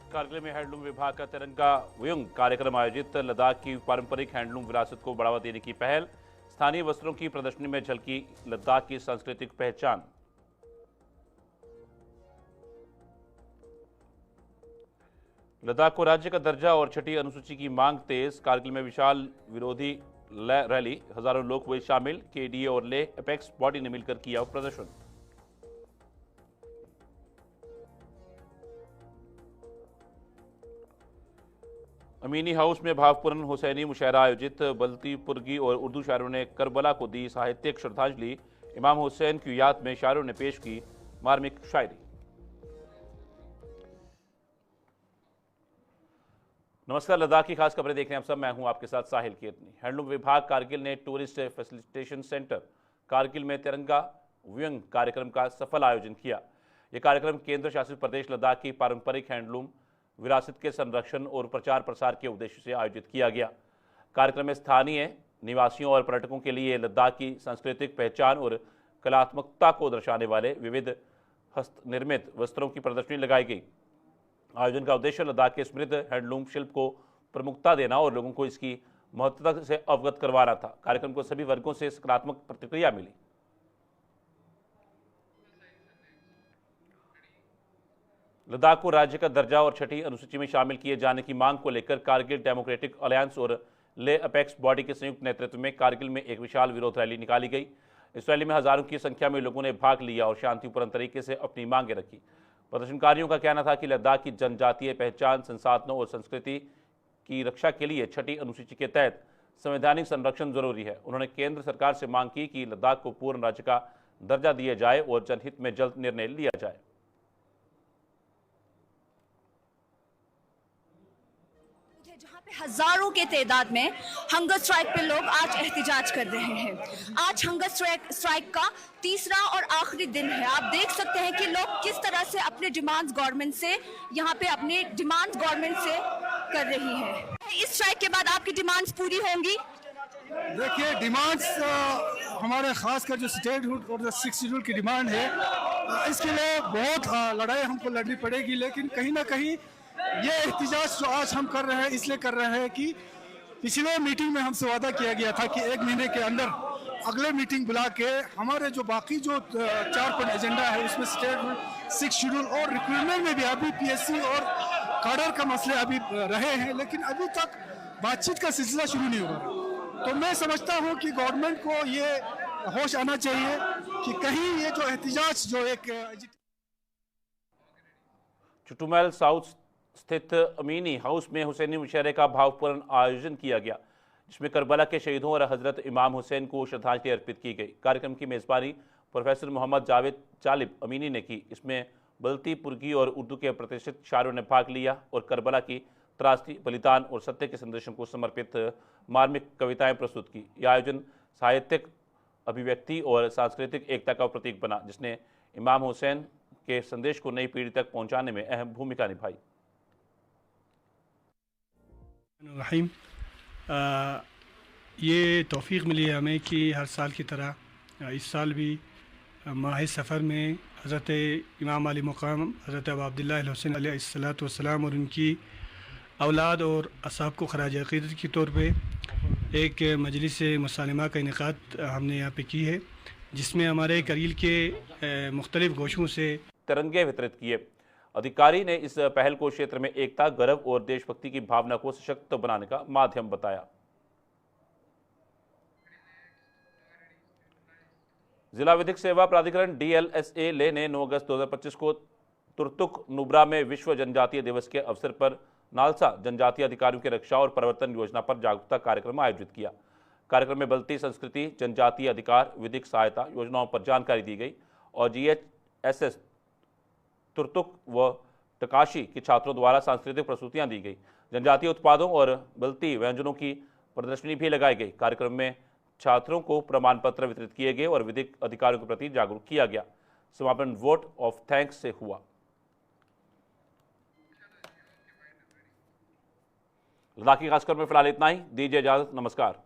कारगिल में हैंडलूम विभाग का तिरंगा व्युंग कार्यक्रम आयोजित। लद्दाख की पारंपरिक हैंडलूम विरासत को बढ़ावा देने की पहल। स्थानीय वस्त्रों की प्रदर्शनी में झलकी लद्दाख की सांस्कृतिक पहचान। लद्दाख को राज्य का दर्जा और छठी अनुसूची की मांग तेज। कारगिल में विशाल विरोधी रैली, हजारों लोग हुए शामिल। केडीए और ले एपेक्स बॉडी ने मिलकर किया प्रदर्शन। अमीनी हाउस में भावपूर्ण हुसैनी मुशायरा आयोजित। बल्ती पुरगी और उर्दू शायरों ने करबला को दी साहित्यिक श्रद्धांजलि। इमाम हुसैन की याद में शायरों ने पेश की मार्मिक शायरी। नमस्कार, लद्दाख की खास खबरें देख रहे हैं आप सब। मैं हूं आपके साथ साहिल केतनी। हैंडलूम विभाग कारगिल ने टूरिस्ट फैसिलिटेशन सेंटर कारगिल में तिरंगा व्युंग कार्यक्रम का सफल आयोजन किया। यह कार्यक्रम केंद्र शासित प्रदेश लद्दाख की पारंपरिक हैंडलूम विरासत के संरक्षण और प्रचार प्रसार के उद्देश्य से आयोजित किया गया। कार्यक्रम में स्थानीय निवासियों और पर्यटकों के लिए लद्दाख की सांस्कृतिक पहचान और कलात्मकता को दर्शाने वाले विविध हस्तनिर्मित वस्त्रों की प्रदर्शनी लगाई गई। आयोजन का उद्देश्य लद्दाख के समृद्ध हैंडलूम शिल्प को प्रमुखता देना और लोगों को इसकी महत्वता से अवगत करवाना था। कार्यक्रम को सभी वर्गों से सकारात्मक प्रतिक्रिया मिली। लद्दाख को राज्य का दर्जा और छठी अनुसूची में शामिल किए जाने की मांग को लेकर कारगिल डेमोक्रेटिक अलायंस और ले अपेक्स बॉडी के संयुक्त नेतृत्व में कारगिल में एक विशाल विरोध रैली निकाली गई। इस रैली में हजारों की संख्या में लोगों ने भाग लिया और शांतिपूर्ण तरीके से अपनी मांगें रखी। प्रदर्शनकारियों का कहना था कि लद्दाख की जनजातीय पहचान, संसाधनों और संस्कृति की रक्षा के लिए छठी अनुसूची के तहत संवैधानिक संरक्षण जरूरी है। उन्होंने केंद्र सरकार से मांग की कि लद्दाख को पूर्ण राज्य का दर्जा दिया जाए और जनहित में जल्द निर्णय लिया जाए। जहां पे हजारों के तादाद में हंगर स्ट्राइक पे लोग आज एहतिजाज कर रहे हैं। आज हंगर स्ट्राइक का तीसरा और आखिरी दिन है। आप देख सकते हैं कि लोग किस तरह से अपने डिमांड्स गवर्नमेंट से यहाँ पे अपने डिमांड्स गवर्नमेंट से कर रही है। इस स्ट्राइक के बाद आपकी डिमांड्स पूरी होंगी? देखिए, डिमांड्स हमारे खासकर जो स्टेटहुड और जो 6 शेड्यूल की डिमांड है, इसके लिए बहुत लड़ाई हमको लड़नी पड़ेगी। लेकिन कहीं ना कहीं ये एहतिजाज जो आज हम कर रहे हैं इसलिए कर रहे हैं कि पिछले मीटिंग में हमसे वादा किया गया था कि 1 महीने के अंदर अगले मीटिंग बुला के हमारे जो बाकी जो 4 पॉइंट एजेंडा है उसमें स्टेट 6 शेड्यूल और रिक्रूटमेंट में भी अभी पीएससी और काडर का मसले अभी रहे हैं, लेकिन अभी तक बातचीत का सिलसिला शुरू नहीं हुआ। तो मैं समझता हूँ कि गवर्नमेंट को ये होश आना चाहिए कि कहीं ये जो एहतिजाज जो एक चुटुमैल साउथ स्थित अमीनी हाउस में हुसैनी मुशायरे का भावपूर्ण आयोजन किया गया, जिसमें करबला के शहीदों और हजरत इमाम हुसैन को श्रद्धांजलि अर्पित की गई। कार्यक्रम की मेजबानी प्रोफेसर मोहम्मद जावेद चालिब अमीनी ने की। इसमें बल्ती पुरगी और उर्दू के प्रतिष्ठित शायरों ने भाग लिया और करबला की त्रासदी, बलिदान और सत्य के संदेशों को समर्पित मार्मिक कविताएं प्रस्तुत की। यह आयोजन साहित्यिक अभिव्यक्ति और सांस्कृतिक एकता का प्रतीक बना, जिसने इमाम हुसैन के संदेश को नई पीढ़ी तक पहुँचाने में अहम भूमिका निभाई। ये तौफीक मिली है हमें कि हर साल की तरह इस साल भी माह सफ़र में हज़रत इमाम अली मुक़ाम हज़रत अबू अब्दुल्लाह हुसैन अलैहिस्सलातु वस्सलाम और उनकी औलाद और असहाब को खराज अक़ीदत के तौर पे एक मजलिस मुसालिमा का इनेकाद हमने यहाँ पे की है, जिसमें हमारे कारगिल के मुख्तलिफ़ गोशों से तिरंगे वितरित किए। अधिकारी ने इस पहल को क्षेत्र में एकता, गर्व और देशभक्ति की भावना को सशक्त बनाने का माध्यम बताया। जिला विधिक सेवा प्राधिकरण DLSA ले ने 9 अगस्त 2025 को तुर्तुक नुब्रा में विश्व जनजातीय दिवस के अवसर पर नालसा जनजातीय अधिकारियों की रक्षा और परिवर्तन योजना पर जागरूकता कार्यक्रम आयोजित किया। कार्यक्रम में बल्ती संस्कृति, जनजातीय अधिकार, विधिक सहायता योजनाओं पर जानकारी दी गई और GHSS तुर्तुक व टकाशी के छात्रों द्वारा सांस्कृतिक प्रस्तुतियां दी गई। जनजातीय उत्पादों और बल्ती व्यंजनों की प्रदर्शनी भी लगाई गई। कार्यक्रम में छात्रों को प्रमाण पत्र वितरित किए गए और विधिक अधिकारियों के प्रति जागरूक किया गया। समापन वोट ऑफ थैंक्स से हुआ। लद्दाख की खासकर में फिलहाल इतना ही। दीजिए इजाजत। नमस्कार।